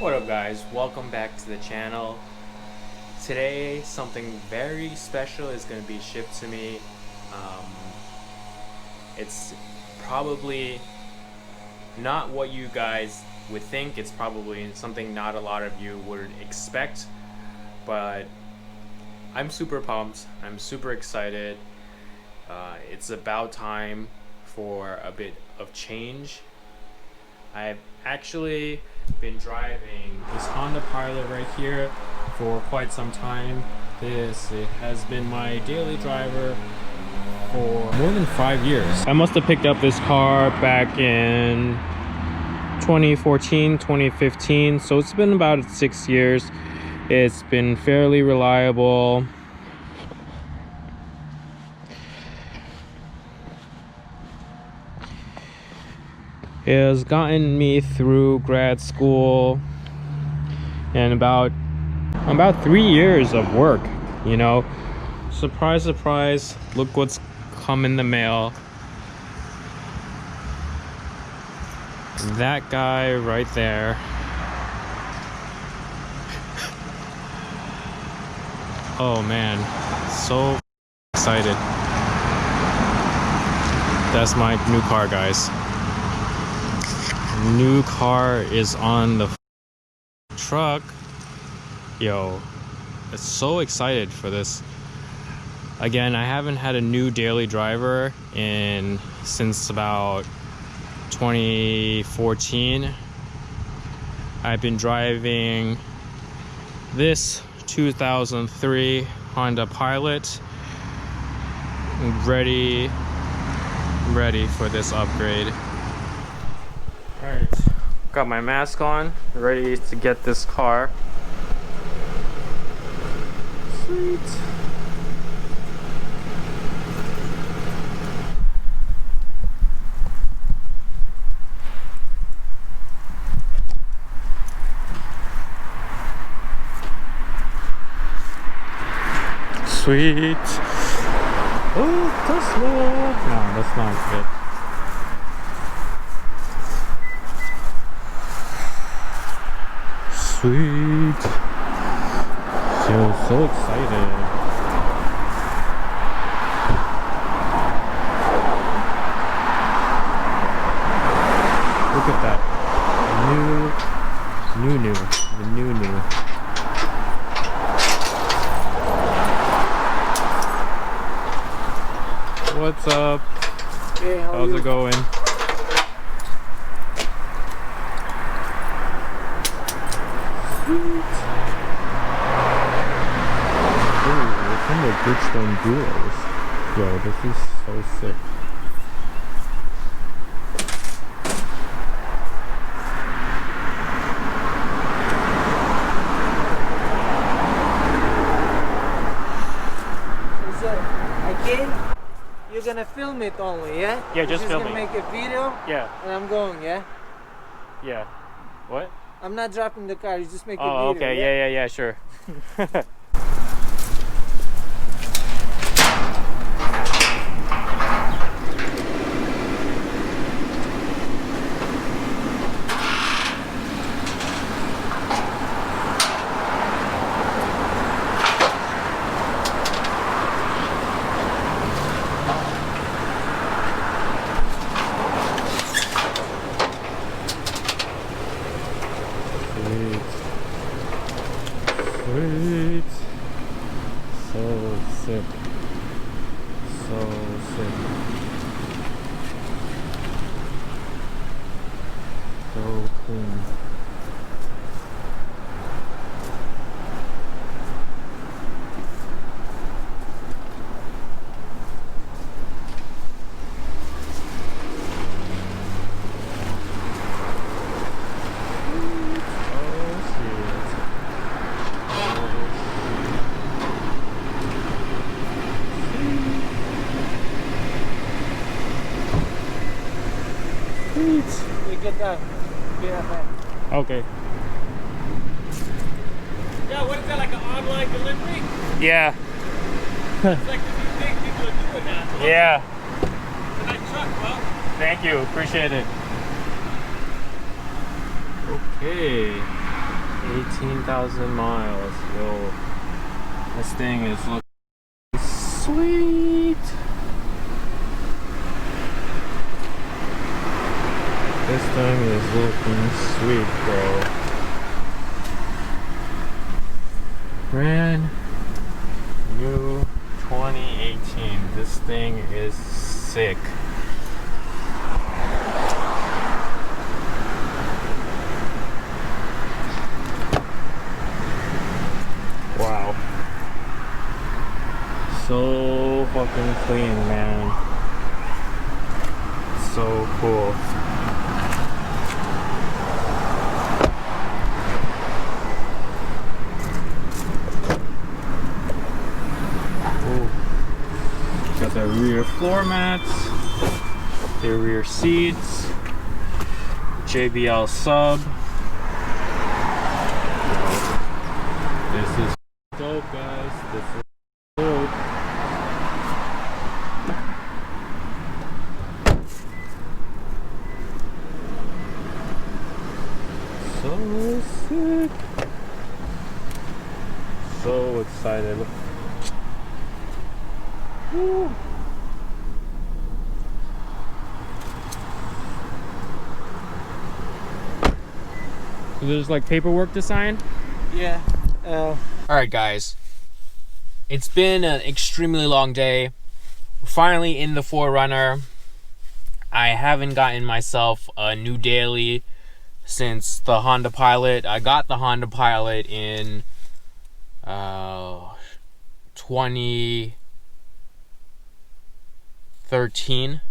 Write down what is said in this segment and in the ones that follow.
What up guys, welcome back to the channel. Today something very special is going to be shipped to me. It's probably not what you guys would think. It's probably something not a lot of you would expect, but I'm super pumped. I'm super excited. It's about time for a bit of change. I've actually been driving this Honda Pilot right here for quite some time. It has been my daily driver for more than 5 years. I must have picked up this car back in 2014, 2015, so it's been about 6 years. It's been fairly reliable. It has gotten me through grad school and about 3 years of work, you know. Surprise, surprise, look what's come in the mail. That guy right there. Oh man, so excited. That's my new car, guys. New car is on the truck. Yo, I'm so excited for this. Again, I haven't had a new daily driver since about 2014. I've been driving this 2003 Honda Pilot. Ready for this upgrade. Alright, got my mask on, ready to get this car. Sweet. Sweet. Oh, Tesla. No, that's not it. Sweet. So excited. Look at that. The new. What's up? Hey, how's it going? Sweet. Ooh, some of the Bridgestone Duos. Yo, this is so sick. So, again, you're gonna film it only, yeah? Yeah, just film it. You're just gonna make a video? Yeah. And I'm going, yeah? Yeah. What? I'm not dropping the car, you just make a Oh, video. okay. Yeah, sure. Sweet. So sick. So sick. So clean. You get that. Okay. Yeah, what is that, like an online delivery? Yeah. It's like the new thing people are doing now. Yeah. It's a nice truck, bro. Thank you. Appreciate it. Okay. 18,000 miles. Yo, this thing is looking sweet. This thing is looking sweet, bro. Brand new 2018. This thing is sick. Wow. So fucking clean, man. So cool. Ooh. Got the rear floor mats, the rear seats, JBL sub. This is dope, guys. This is dope. So sick. So excited. Woo. So there's like paperwork to sign? Yeah. Alright guys, it's been an extremely long day. We're finally in the 4Runner. I haven't gotten myself a new daily since the Honda Pilot. I got the Honda Pilot in 2013.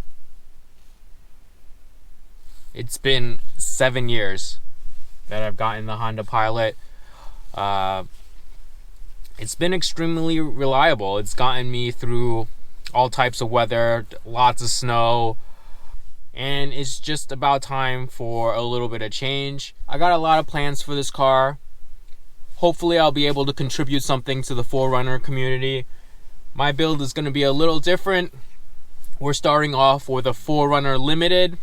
It's been 7 years that I've gotten the Honda Pilot. It's been extremely reliable. It's gotten me through all types of weather, lots of snow, and it's just about time for a little bit of change. I got a lot of plans for this car. Hopefully I'll be able to contribute something to the 4Runner community. My build is going to be a little different. We're starting off with a 4Runner Limited,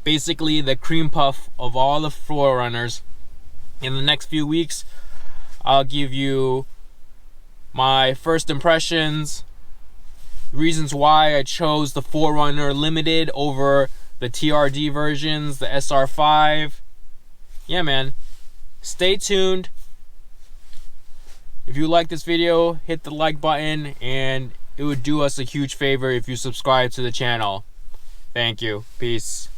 basically the cream puff of all the 4Runners. In the next few weeks, I'll give you my first impressions, reasons why I chose the 4Runner Limited over the TRD versions, the SR5. Yeah, man. Stay tuned. If you like this video, hit the like button, and it would do us a huge favor if you subscribe to the channel. Thank you. Peace.